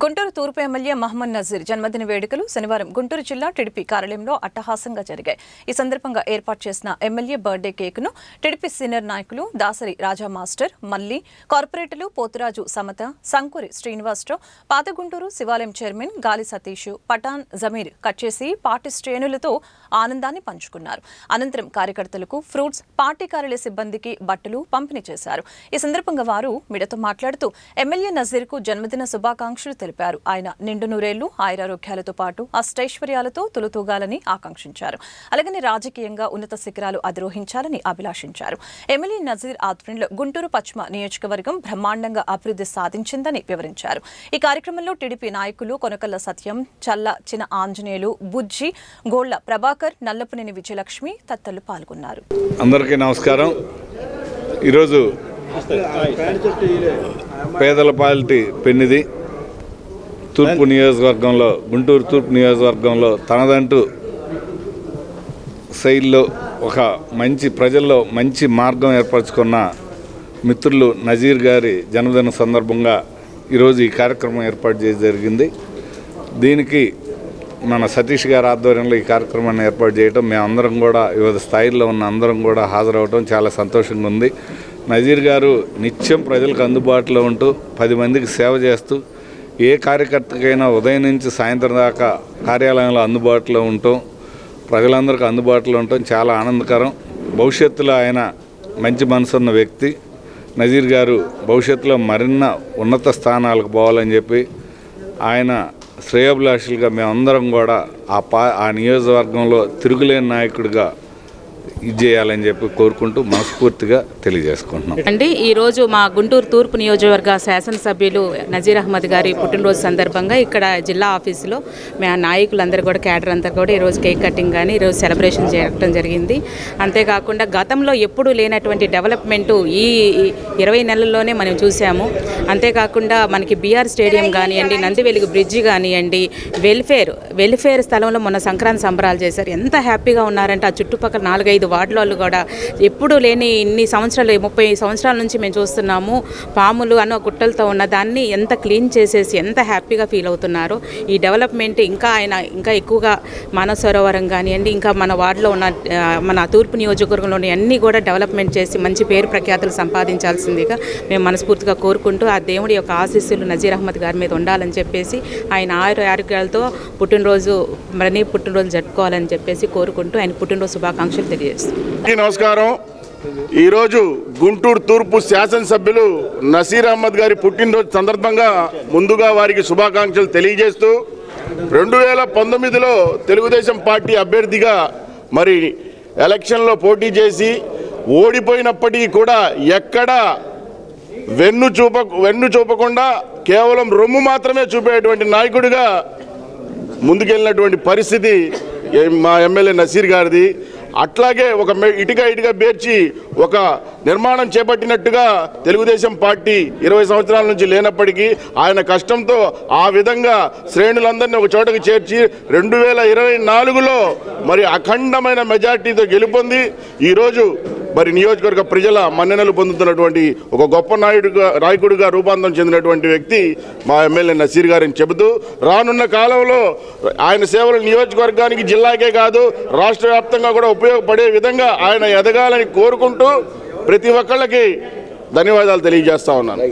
గుంటూరు తూర్పు ఎమ్మెల్యే మహమ్మద్ నజీర్ జన్మదిన వేడుకలు శనివారం గుంటూరు జిల్లా టీడీపీ కార్యాలయంలో అట్టహాసంగా జరిగాయి. ఈ సందర్భంగా ఏర్పాటు చేసిన ఎమ్మెల్యే బర్త్డే కేకును టీడీపీ సీనియర్ నాయకులు దాసరి రాజా మాస్టర్, మల్లి, కార్పొరేటర్లు పోతురాజు సమత, సంకూరి శ్రీనివాసరావు, పాత గుంటూరు శివాలయం చైర్మన్ గాలి సతీష్, పఠాన్ జమీర్ కట్ చేసి పార్టీ శ్రేణులతో ఆనందాన్ని పంచుకున్నారు. అనంతరం కార్యకర్తలకు ఫ్రూట్స్, పార్టీ కార్యాలయ సిబ్బందికి బట్టలు పంపిణీ చేశారు. ఈ సందర్భంగా వారు మీడియాతో మాట్లాడుతూ ఎమ్మెల్యే నజీర్కు జన్మదిన శుభాకాంక్షలు తెలిపారు. ఆయన నిండు నూరేళ్లు ఆయురారోగ్యాలతో పాటు అష్టైశ్వర్యాలతో తులుతూగాలని ఆకాంక్షించారు. అలాగని రాజకీయంగా ఉన్నత శిఖరాలు అధిరోహించాలని అభిలాషించారు. ఎమ్మెల్యే నజీర్ ఆధ్వర్యంలో గుంటూరు పశ్చిమ నియోజకవర్గం బ్రహ్మాండంగా అభివృద్ధి సాధించిందని వివరించారు. ఈ కార్యక్రమంలో టీడీపీ నాయకులు కొనకల్ల సత్యం, చల్ల చిన ఆంజనేయులు, బుజ్జి, గోళ్ల ప్రభాకర్, నల్లపునేని విజయలక్ష్మి తదితరులు పాల్గొన్నారు. అందరికీ నమస్కారం. ఈరోజు పేదల పాలిటీ పెన్నిది తూర్పు నియోజకవర్గంలో, గుంటూరు తూర్పు నియోజకవర్గంలో తనదంటూ శైలిలో ఒక మంచి ప్రజల్లో మంచి మార్గం ఏర్పరచుకున్న మిత్రులు నజీర్ గారి జన్మదిన సందర్భంగా ఈరోజు ఈ కార్యక్రమం ఏర్పాటు చేసి జరిగింది. దీనికి మన సతీష్ గారి ఆధ్వర్యంలో ఈ కార్యక్రమాన్ని ఏర్పాటు చేయడం, మేమందరం కూడా వివిధ స్థాయిల్లో ఉన్న అందరం కూడా హాజరవడం చాలా సంతోషంగా ఉంది. నజీర్ గారు నిత్యం ప్రజలకు అందుబాటులో ఉంటూ 10 మందికి సేవ చేస్తూ ఏ కార్యకర్తకైనా ఉదయం నుంచి సాయంత్రం దాకా కార్యాలయంలో అందుబాటులో ఉండటం, ప్రజలందరికీ అందుబాటులో ఉండటం చాలా ఆనందకరం. భవిష్యత్తులో ఆయన మంచి మనసున్న వ్యక్తి. నజీర్ గారు భవిష్యత్తులో మరిన్న ఉన్నత స్థానాలకు పోవాలని చెప్పి ఆయన శ్రేయోభిలాషులుగా మేమందరం కూడా ఆ నియోజకవర్గంలో తిరుగులేని నాయకుడిగా ఇది చేయాలని చెప్పి కోరుకుంటూ మనస్ఫూర్తిగా తెలియజేసుకుంటున్నాం. అంటే ఈరోజు మా గుంటూరు తూర్పు నియోజకవర్గ శాసనసభ్యులు నజీర్ అహ్మద్ గారి పుట్టినరోజు సందర్భంగా ఇక్కడ జిల్లా ఆఫీసులో మా నాయకులందరూ కూడా, క్యాడర్ అంతా కూడా ఈరోజు కేక్ కటింగ్ కానీ ఈరోజు సెలబ్రేషన్ చేయడం జరిగింది. అంతేకాకుండా గతంలో ఎప్పుడూ లేనటువంటి డెవలప్మెంటు ఈ 20 నెలల్లోనే మనం చూసాము. అంతేకాకుండా మనకి బీఆర్ స్టేడియం కానివ్వండి, నందివెలుగు బ్రిడ్జి కానివ్వండి, వెల్ఫేర్ స్థలంలో మొన్న సంక్రాంతి సంబరాలు చేశారు. ఎంత హ్యాపీగా ఉన్నారంటే ఆ చుట్టుపక్కల 4-5 వార్డులలో కూడా ఎప్పుడూ లేని ఇన్ని సంవత్సరాలు, 30 సంవత్సరాల నుంచి మేము చూస్తున్నాము. పాములు అన్న గుట్టలతో ఉన్న దాన్ని ఎంత క్లీన్ చేసేసి ఎంత హ్యాపీగా ఫీల్ అవుతున్నారు. ఈ డెవలప్మెంట్ ఇంకా ఎక్కువగా మానస సరోవరం కానివ్వండి, ఇంకా మన వార్డులో ఉన్న మన తూర్పు నియోజకవర్గంలోని అన్నీ కూడా డెవలప్మెంట్ చేసి మంచి పేరు ప్రఖ్యాతులు సంపాదించాల్సిందిగా మేము మనస్ఫూర్తిగా కోరుకుంటూ ఆ దేవుడి యొక్క ఆశీస్సులు నజీర్ అహ్మద్ గారి మీద ఉండాలని చెప్పేసి, ఆయన ఆరోగ్యాలతో పుట్టినరోజు జరుపుకోవాలని చెప్పేసి కోరుకుంటూ ఆయన పుట్టినరోజు శుభాకాంక్షలు తెలియజేస్తాం. నమస్కారం. ఈరోజు గుంటూరు తూర్పు శాసనసభ్యులు నజీర్ అహ్మద్ గారి పుట్టినరోజు సందర్భంగా ముందుగా వారికి శుభాకాంక్షలు తెలియజేస్తూ, 2019లో తెలుగుదేశం పార్టీ అభ్యర్థిగా మరి ఎలక్షన్లో పోటీ చేసి ఓడిపోయినప్పటికీ కూడా ఎక్కడా వెన్ను చూపకుండా కేవలం రొమ్ము మాత్రమే చూపేటువంటి నాయకుడిగా ముందుకెళ్ళినటువంటి పరిస్థితి మా ఎమ్మెల్యే నజీర్ గారిది. అట్లాగే ఒక ఇటుక పేర్చి ఒక నిర్మాణం చేపట్టినట్టుగా తెలుగుదేశం పార్టీ 20 సంవత్సరాల నుంచి లేనప్పటికీ ఆయన కష్టంతో ఆ విధంగా శ్రేణులందరినీ ఒక చోటకు చేర్చి 2024లో మరి అఖండమైన మెజార్టీతో గెలుపొంది ఈరోజు మరి నియోజకవర్గ ప్రజల మన్ననలు పొందుతున్నటువంటి ఒక గొప్ప నాయకుడిగా రూపాంతరం చెందినటువంటి వ్యక్తి మా ఎమ్మెల్యే నజీర్ గారిని చెబుతూ, రానున్న కాలంలో ఆయన సేవలు నియోజకవర్గానికి, జిల్లాకే కాదు రాష్ట్ర వ్యాప్తంగా కూడా ఉపయోగపడే విధంగా ఆయన ఎదగాలని కోరుకుంటూ ప్రతి ఒక్కళ్ళకి ధన్యవాదాలు తెలియజేస్తా ఉన్నాను.